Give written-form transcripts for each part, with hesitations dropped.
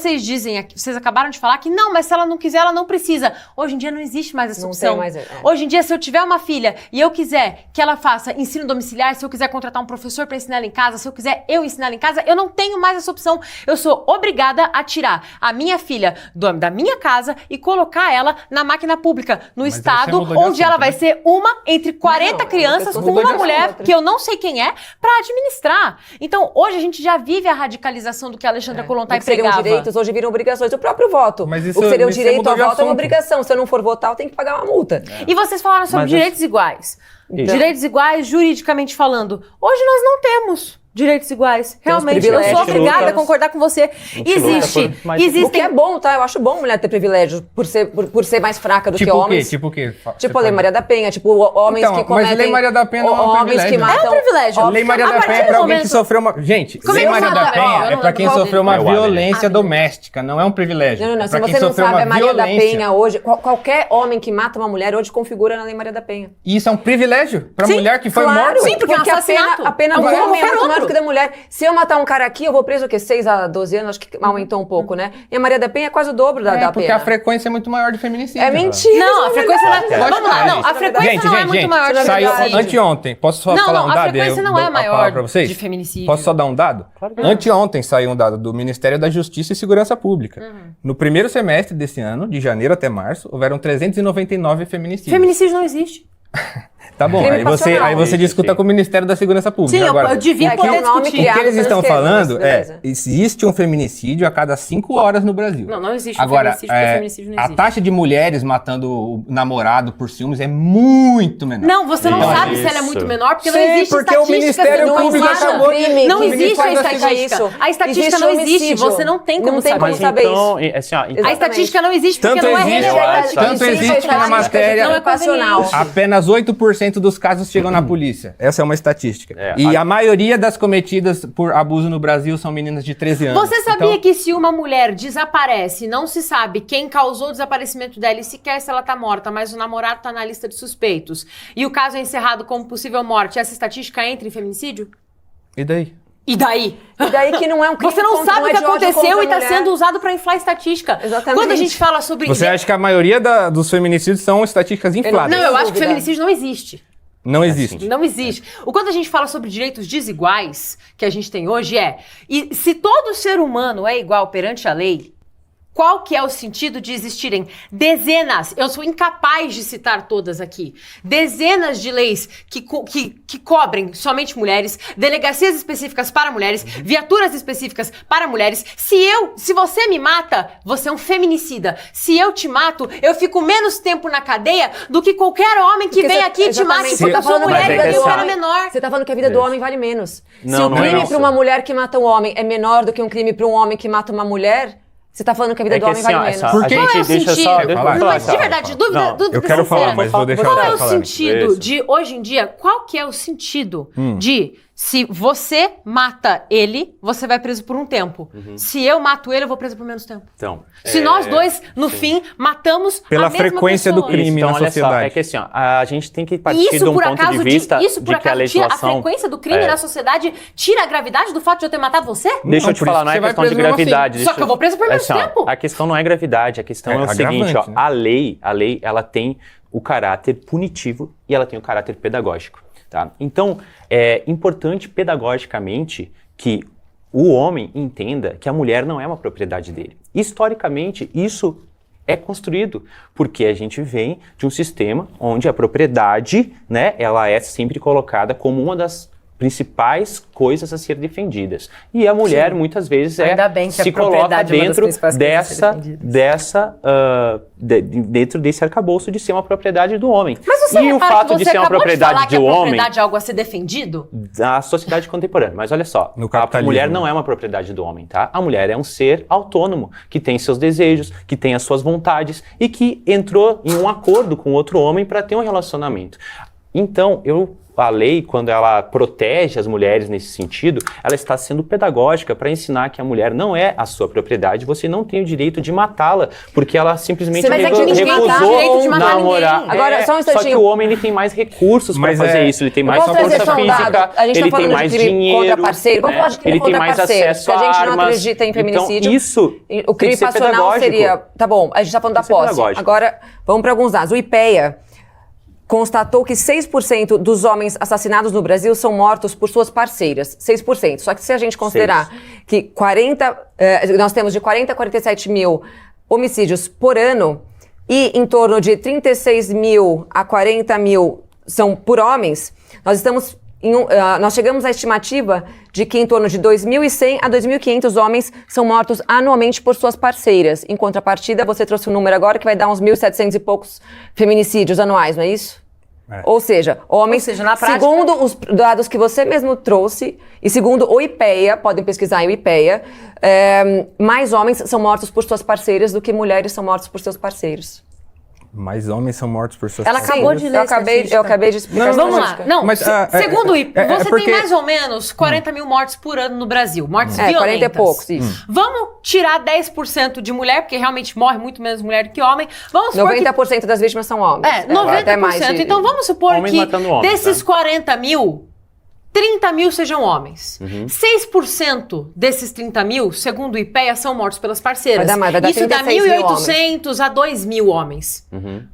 Vocês dizem aqui, vocês acabaram de falar que não, mas se ela não quiser, ela não precisa. Hoje em dia não existe mais essa opção. Hoje em dia, se eu tiver uma filha e eu quiser que ela faça ensino domiciliar, se eu quiser contratar um professor para ensinar ela em casa, se eu quiser eu ensinar ela em casa, eu não tenho mais essa opção. Eu sou obrigada a tirar a minha filha da minha casa e colocar ela na máquina pública, no estado onde ela vai ser uma entre 40 crianças com uma mulher que eu não sei quem é, para administrar. Então, hoje a gente já vive a radicalização do que a Alexandra Kollontai pregava. Hoje viram obrigações. O próprio voto. Mas isso, o que seria o direito ao voto é uma assunto. obrigação. Se eu não for votar, eu tenho que pagar uma multa. E vocês falaram sobre direitos iguais. Direitos iguais, juridicamente falando. Hoje nós não temos direitos iguais. Realmente, eu sou obrigada a concordar com você. Existe. O que é bom, tá? Eu acho bom mulher ter privilégio por ser mais fraca do que homens. Tipo o quê? Tipo a Lei Maria da Penha, tipo homens que cometem... Mas Lei Maria da Penha não é um privilégio. Que matam, é um privilégio. Lei Maria da Penha é pra alguém que sofreu uma... Gente, Lei Maria da Penha é pra quem sofreu uma violência doméstica, não é um privilégio. Não. Se você não sabe, a Maria da Penha hoje... Qualquer homem que mata uma mulher hoje configura na Lei Maria da Penha. E isso é um privilégio pra mulher que foi morta? Sim, porque a pena do homem é muito maior do que da mulher. Se eu matar um cara aqui, eu vou preso o quê? 6 a 12 anos, acho que aumentou um pouco, né? E a Maria da Penha é quase o dobro da pena. Porque a frequência é muito maior de feminicídio. É mentira. Não, a frequência não é... Vamos lá, não, a frequência não é muito maior de saiu feminicídio. anteontem. Posso só falar um dado? Não, a frequência não é maior de feminicídio. Posso só dar um dado? Claro que anteontem saiu um dado do Ministério da Justiça e Segurança Pública. No primeiro semestre desse ano, de janeiro até março, houveram 399 feminicídios. Feminicídio não existe. Tá bom, aí você discuta com o Ministério da Segurança Pública. Sim, agora, eu devia poder discutir. O que eles estão falando existe um feminicídio a cada 5 horas no Brasil. Não existe um feminicídio, porque feminicídio não existe. A taxa de mulheres matando o namorado por ciúmes é muito menor. Não, você não sabe se ela é muito menor, porque não existe porque o Ministério Público acabou de... Não existe a estatística. A estatística não existe, você não tem como saber isso. A estatística não existe, porque não é relevante. Tanto existe que na matéria... Não é conveniente. Apenas 8% dos casos chegam na polícia. Essa é uma estatística. E a maioria das cometidas por abuso no Brasil são meninas de 13 anos. Você sabia que se uma mulher desaparece, não se sabe quem causou o desaparecimento dela e sequer se ela tá morta, mas o namorado tá na lista de suspeitos, e o caso é encerrado como possível morte, essa estatística entra em feminicídio? E daí? E daí? E daí que não é um crime. Você não sabe o que aconteceu e está sendo usado para inflar estatística. Exatamente. Quando a gente fala sobre... Você acha que a maioria dos feminicídios são estatísticas infladas? Não, eu acho que feminicídio não existe. Não existe. Não existe. Quando a gente fala sobre direitos desiguais, que a gente tem hoje e se todo ser humano é igual perante a lei, qual que é o sentido de existirem dezenas, eu sou incapaz de citar todas aqui, dezenas de leis que cobrem somente mulheres, delegacias específicas para mulheres, viaturas específicas para mulheres. Se você me mata, você é um feminicida. Se eu te mato, eu fico menos tempo na cadeia do que qualquer homem que vem aqui e te mate, porque eu sou mulher e eu era menor. Você tá falando que a vida do homem vale menos. Se o crime para uma mulher que mata um homem é menor do que um crime para um homem que mata uma mulher... Você tá falando que a vida do homem vale menos. Por que? Qual é o sentido? Mas de verdade, dúvida eu quero falar, mas vou deixar qual o é o falar. sentido de, hoje em dia, qual que é o sentido de, se você mata ele, você vai preso por um tempo. Se eu mato ele, eu vou preso por menos tempo. Então, se nós dois, no fim, matamos pela a mesma frequência pessoa. do crime na sociedade. Só, é que assim, a gente tem que partir de um ponto de vista de que a legislação... A frequência do crime na sociedade tira a gravidade do fato de eu ter matado você? Deixa eu te falar, não é questão de gravidade. Só que eu vou preso por menos tempo. A questão não é gravidade, a questão é o seguinte, ó, a lei, ela tem o caráter punitivo e ela tem o caráter pedagógico, tá? Então, é importante pedagogicamente que o homem entenda que a mulher não é uma propriedade dele. Historicamente, isso é construído, porque a gente vem de um sistema onde a propriedade, né, ela é sempre colocada como uma das principais coisas a ser defendidas. E a mulher, muitas vezes, se coloca dentro dentro desse arcabouço de ser uma propriedade do homem. Mas você e o fato de ser uma propriedade do homem... propriedade é algo a ser defendido? Da sociedade contemporânea. Mas olha só, a mulher não é uma propriedade do homem, tá? A mulher é um ser autônomo, que tem seus desejos, que tem as suas vontades e que entrou em um acordo com outro homem para ter um relacionamento. Então, a lei, quando ela protege as mulheres nesse sentido, ela está sendo pedagógica para ensinar que a mulher não é a sua propriedade, você não tem o direito de matá-la, porque ela simplesmente recusou namorar. Agora, só um instantinho. Só que o homem ele tem mais recursos para fazer isso, ele tem mais força física, ele tem mais dinheiro, ele tem mais acesso a armas. A gente não acredita em feminicídio. Então, isso o crime passional seria... Tá bom, a gente tá falando da posse. Agora, vamos para alguns dados. O IPEA constatou que 6% dos homens assassinados no Brasil são mortos por suas parceiras. 6%. Só que se a gente considerar que nós temos de 40 a 47 mil homicídios por ano e em torno de 36 mil a 40 mil são por homens, nós chegamos à estimativa de que em torno de 2.100 a 2.500 homens são mortos anualmente por suas parceiras. Em contrapartida, você trouxe um número agora que vai dar uns 1.700 e poucos feminicídios anuais, não é isso? Ou seja, homens, na prática, segundo os dados que você mesmo trouxe, e segundo o IPEA, podem pesquisar o IPEA, mais homens são mortos por suas parceiras do que mulheres são mortos por seus parceiros. Mais homens são mortos por suas Ela acabou de ler eu acabei de explicar. Vamos lá. Não, mas, segundo o IPEA, você porque... tem mais ou menos 40 mil mortes por ano no Brasil. Mortes violentas. 40 e poucos, isso. Vamos tirar 10% de mulher, porque realmente morre muito menos mulher do que homem. Vamos supor 90% das vítimas são homens. 90%. Até mais então vamos supor homens que desses 40 mil, 30 mil sejam homens. 6% desses 30 mil, segundo o IPEA, são mortos pelas parceiras. Vai dar Isso dá 1.800 a 2.000 homens.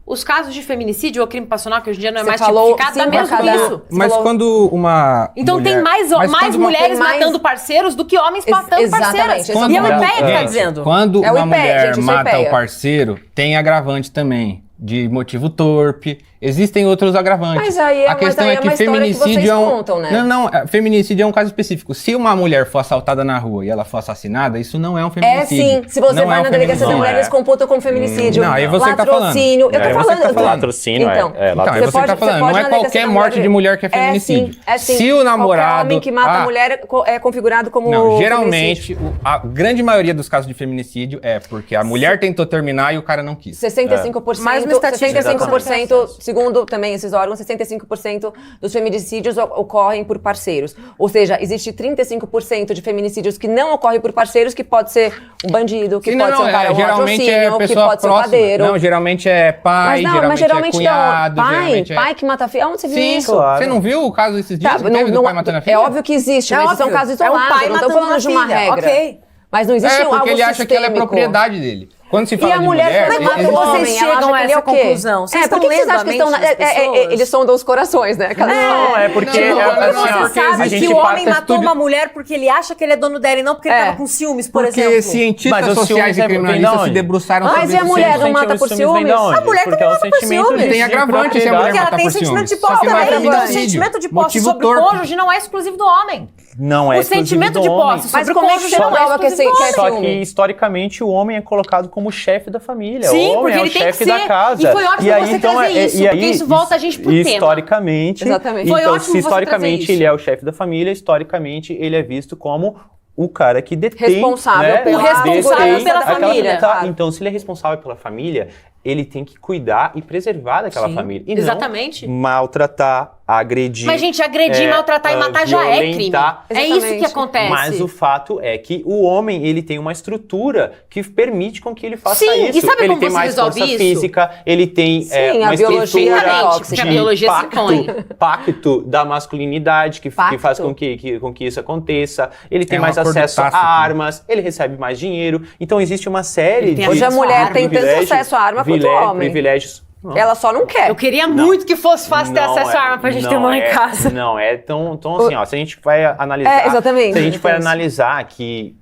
Os casos de feminicídio ou crime passional, que hoje em dia não é mais tipificado, dá mesmo isso. Mas quando uma Então mulher... tem mais mulheres matando parceiros do que homens matando parceiras. E é o IPEA que está dizendo. Quando uma mulher mata o parceiro, tem agravante também. De motivo torpe. Existem outros agravantes. Mas aí a questão é que feminicídio é um... contam, né? Não, feminicídio é um caso específico. Se uma mulher for assaltada na rua e ela for assassinada, isso não é um feminicídio. É sim. Se você vai na delegacia da mulher, eles computam como feminicídio. Não, aí você tá falando. Latrocínio. Eu tô falando. Latrocínio, então aí você tá falando. Não é qualquer morte de mulher que é feminicídio. É sim. Se o namorado... Qualquer homem que mata a mulher é configurado como Não, geralmente, a grande maioria dos casos de feminicídio é porque a mulher tentou terminar e o cara não quis. 65%. Mais uma estatística 65%, segundo também esses órgãos, 65% dos feminicídios ocorrem por parceiros. Ou seja, existe 35% de feminicídios que não ocorrem por parceiros, que pode ser um bandido, que pode ser um cara, um latrocínio, que pode ser um padeiro. Não, geralmente é pai, geralmente é cunhado. Pai que mata a filha. Onde você viu isso? Claro. Você não viu o caso esses dias do pai matando a filha? É óbvio que existe, mas são casos isolados. Eu não estou falando de uma regra. Mas não existe porque ele acha que ela é propriedade dele. Quando se fala de mulher... Mas quando vocês chegam a essa conclusão? Vocês estão lendo a mente das pessoas? Eles sondam os corações, né? Não, é porque... Você sabe que o homem matou uma mulher porque ele acha que ele é dono dela e não porque ele estava com ciúmes, por exemplo. Porque cientistas sociais e criminalistas se debruçaram sobre isso. Mas e a mulher não mata por ciúmes? A mulher também mata por ciúmes. Tem agravante se a mulher mata por ciúmes. Porque ela tem sentimento de posse também. Então o sentimento de posse sobre o cônjuge não é exclusivo do homem. Não é exclusivo do homem. O sentimento de posse sobre o cônjuge não é exclusivo do homem. Só que, historicamente, o homem é colocado como chefe da família. Sim, o homem porque é o ele tem chefe que ser. da casa. E foi ótimo você trazer isso, porque isso volta a gente pro tema. Historicamente, exatamente. Foi então, ótimo se você historicamente trazer ele é o chefe da família, historicamente ele é visto como o cara que detém... Responsável pela família. Então, se ele é responsável pela família, ele tem que cuidar e preservar daquela família. E exatamente. Não maltratar, agredir. Mas, gente, agredir, maltratar e matar já é crime. É isso que acontece. Mas o fato é que o homem, ele tem uma estrutura que permite com que ele faça isso. E sabe ele como tem você mais resolve força isso? física, ele tem uma biologia estrutura a biologia se impõe. pacto da masculinidade que faz com que isso aconteça. Ele tem mais acesso a armas, ele recebe mais dinheiro. Então existe uma série de... Hoje a mulher tem tanto acesso à arma quanto o homem. Privilégios. Ela só não quer. Eu queria muito que fosse fácil ter acesso à arma pra gente ter uma em casa. Não é tão assim, ó. Se a gente vai analisar... exatamente. Se a gente vai analisar que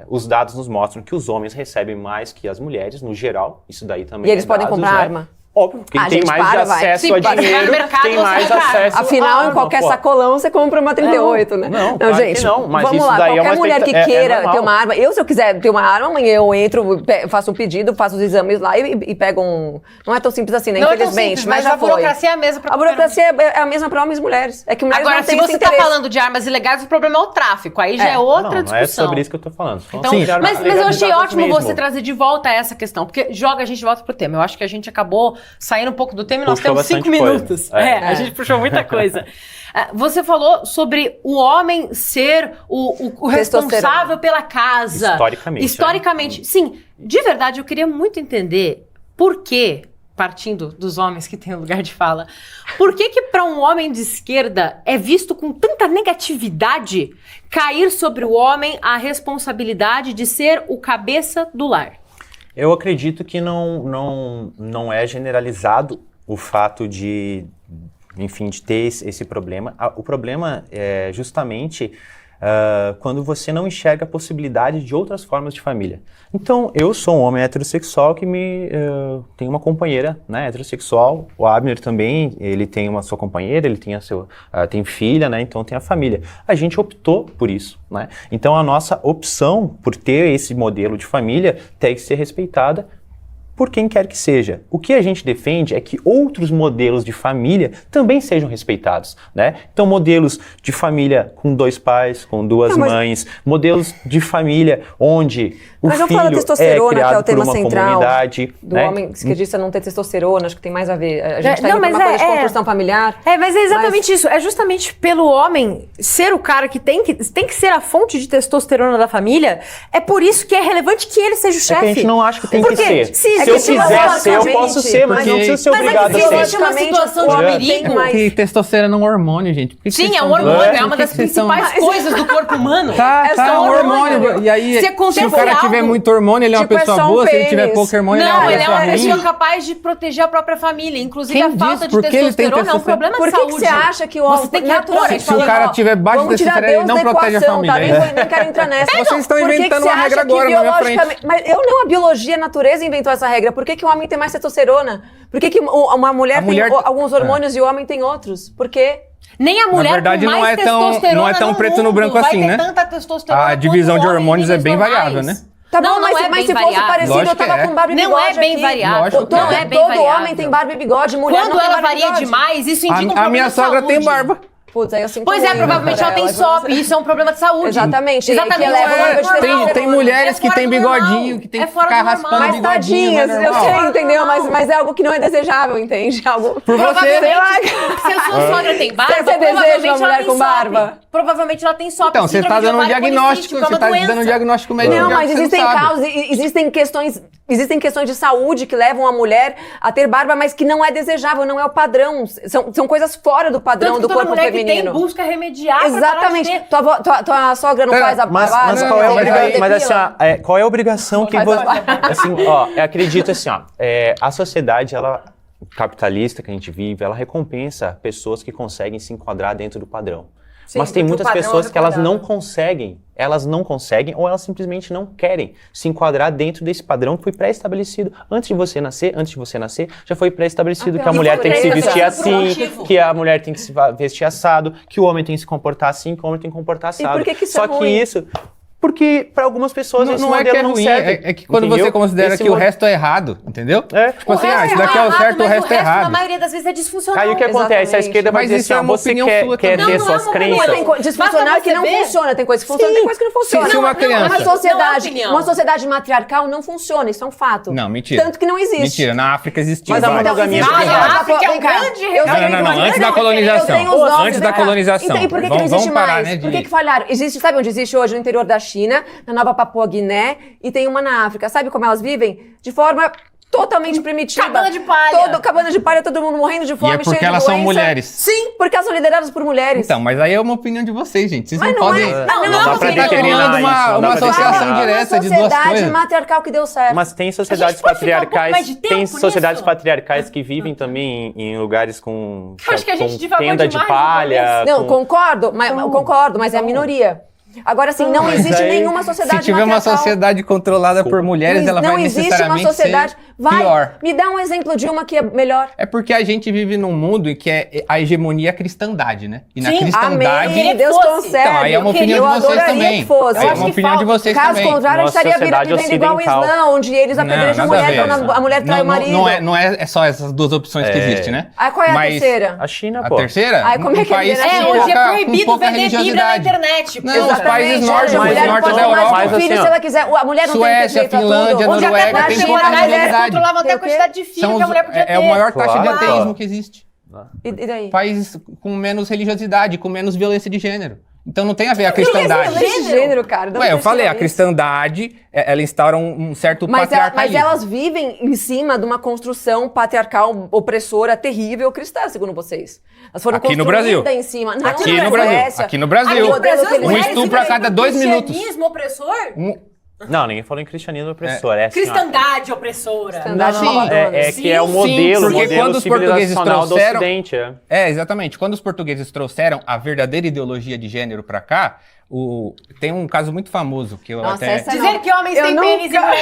os dados nos mostram que os homens recebem mais que as mulheres, no geral. Isso daí também E eles podem comprar arma? Óbvio, porque tem mais acesso a dinheiro, tem mais acesso... Afinal, em qualquer sacolão, você compra uma 38, né? Não, claro gente, não, mas vamos isso lá, daí qualquer mulher que queira ter uma arma... Se eu quiser ter uma arma, amanhã eu entro, faço um pedido, faço os exames lá e pego um... Não é tão simples assim, né? Infelizmente, mas já foi. A burocracia é a mesma pra A burocracia é a mesma para homens e mulheres. É que mulheres agora, não têm se você esse tá interesse. falando de armas ilegais, o problema é o tráfico. Aí já é outra discussão. Não é sobre isso que eu tô falando. Então, mas eu achei ótimo você trazer de volta essa questão, porque joga a gente de volta pro tema. Eu acho que a gente acabou saindo um pouco do tema, nós temos 5 minutos. A gente puxou muita coisa. Você falou sobre o homem ser o responsável pela casa. Historicamente. Sim, de verdade, eu queria muito entender por que, partindo dos homens que têm lugar de fala, por que para um homem de esquerda é visto com tanta negatividade cair sobre o homem a responsabilidade de ser o cabeça do lar? Eu acredito que não é generalizado o fato de ter esse problema. O problema é justamente quando você não enxerga a possibilidade de outras formas de família. Então, eu sou um homem heterossexual que tem uma companheira, né, heterossexual. O Abner também, ele tem uma sua companheira, ele tem tem filha, né, então tem a família. A gente optou por isso, né? Então, a nossa opção por ter esse modelo de família tem que ser respeitada por quem quer que seja. O que a gente defende é que outros modelos de família também sejam respeitados, né? Então, modelos de família com 2 pais, com 2 mães, modelos de família onde o filho é criado por uma comunidade. Do homem esquerdista não ter testosterona, acho que tem mais a ver. A gente está indo para uma coisa de construção familiar. Mas é exatamente isso. É justamente pelo homem ser o cara que tem que ser a fonte de testosterona da família, é por isso que é relevante que ele seja o chefe. A gente não acha que tem que ser. Se eu quiser ser, eu posso ser, mas não preciso ser obrigado a ser. Existe uma situação de perigo. Porque testosterona é um hormônio, gente. Sim, é um hormônio, é uma das principais coisas do corpo humano. É um hormônio. E aí, se o cara tiver muito hormônio, ele é uma pessoa boa, se ele tiver pouco hormônio, ele é uma pessoa ruim. Não, ele é uma pessoa capaz de proteger a própria família. Inclusive, a falta de testosterona é um problema de saúde. Por que você acha que o homem tem que se o cara tiver baixo testosterona, ele não protege a família. Nem quero entrar nessa. Vocês estão inventando uma regra agora na minha frente. Mas a biologia, a natureza inventou essa regra. Por que o homem tem mais testosterona? Por que uma mulher tem alguns hormônios e o homem tem outros? Por quê? Nem a mulher, na verdade, com mais testosterona não é tão preto no branco assim, né? A divisão de hormônios é bem variável, né? Tá bom, mas se fosse parecido, eu tava com barba e bigode. Não é bem variável. Todo homem tem barba e bigode, mulher não tem barba e bigode. Quando ela varia demais, isso indica um problema de saúde. A minha sogra tem barba. Putz, aí eu sinto provavelmente ela tem SOP, isso é um problema de saúde. Exatamente. Tem mulheres que tem bigodinho, que tem que ficar raspando o bigodinho. Mas tadinhas, eu sei, entendeu? Mas é algo que não é desejável, entende? Algo... Por você, se a sua sogra tem barba, você deseja uma mulher com barba? Provavelmente ela tem SOP. Então, você tá dando um diagnóstico, você tá dando um diagnóstico médico. Não, mas existem causas, existem questões de saúde que levam a mulher a ter barba, mas que não é desejável, não é o padrão. São coisas fora do padrão do corpo feminino. Tem busca remediar. Exatamente. Tua sogra não faz a barba. Mas qual é a obrigação? Mas assim, qual é a obrigação que você... Assim, eu acredito assim, a sociedade, ela capitalista que a gente vive, ela recompensa pessoas que conseguem se enquadrar dentro do padrão. Sim, mas tem muitas pessoas que elas não conseguem ou elas simplesmente não querem se enquadrar dentro desse padrão que foi pré-estabelecido. Antes de você nascer, já foi pré-estabelecido que a mulher tem que se vestir assim, que a mulher tem que se vestir assado, que o homem tem que se comportar assim, que o homem tem que comportar assado. E por que isso é ruim? Porque para algumas pessoas esse modelo não serve. É que quando você considera que o resto é errado, entendeu? Tipo assim, isso daqui é o certo, o resto é errado. Na maioria das vezes é disfuncional. Aí o que acontece? A esquerda vai dizer assim, você quer ter suas crenças. Disfuncional que não funciona. Tem coisa que funciona, tem coisa que não funciona. Se uma criança... Uma sociedade matriarcal não funciona, isso é um fato. Não, mentira. Tanto que não existe. Mentira, na África existia. Mas a monogamia... A África é um grande... Não, antes da colonização. Antes da colonização. E por que não existe mais? Por que falharam? Sabe onde existe hoje? No interior da China, na Nova Papua Guiné, e tem uma na África. Sabe como elas vivem? De forma totalmente primitiva. Cabana de palha. Cabana de palha, todo mundo morrendo de fome, cheio de doença. E é porque elas são mulheres. Sim, porque elas são lideradas por mulheres. Então, mas aí é uma opinião de vocês, gente. Vocês não podem... Não, você tá criando uma associação direta de duas coisas. Uma sociedade matriarcal que deu certo. Mas tem sociedades patriarcais... Tem sociedades patriarcais que vivem também em lugares com tenda de palha. Não, concordo, mas é a minoria. Agora, assim, não existe nenhuma sociedade Se tiver matriarcal. uma sociedade controlada por mulheres, ela vai necessariamente ser pior. Me dá um exemplo de uma que é melhor. É porque a gente vive num mundo em que a hegemonia é a cristandade, né? E na cristandade... Amém, Deus concede. Então, aí é uma opinião de vocês também. Aí é uma opinião de vocês também. Caso contrário, a gente estaria vivendo igual o Islã, onde eles apedrejam a mulher quando a mulher trai o marido. Não é só essas duas opções que existem, né? Aí qual é a terceira? A China, pô. A terceira? Aí como é que hoje é proibido vender Bíblia na internet. Não, países nórdicos, a mulher norte pode da ter mais Europa. de um filho se ela quiser. A mulher não Suécia, tem direito Finlândia, a tudo. Noruega, tem pouca nacionalidade. Controlavam até a quantidade de filhos que a mulher podia ter. É a maior taxa de ateísmo que existe. E daí? Países com menos religiosidade, com menos violência de gênero. Então não tem a ver a cristandade. Violência de gênero, cara. Ué, eu falei, a cristandade, ela instaura um certo patriarcalismo. Mas elas vivem em cima de uma construção patriarcal, opressora, terrível, cristã, segundo vocês. Elas foram aqui no Brasil. em cima. Não, Aqui no Brasil. Aqui no Brasil. Um estupro a cada 2 minutos. Cristianismo opressor? Não, ninguém falou em cristianismo opressor. Cristandade opressora. Cristandade que é o modelo, porque quando os portugueses civilizacional do trouxeram, Ocidente. Exatamente. Quando os portugueses trouxeram a verdadeira ideologia de gênero pra cá, tem um caso muito famoso que eu Nossa, até... Dizer que homens têm pênis e mulheres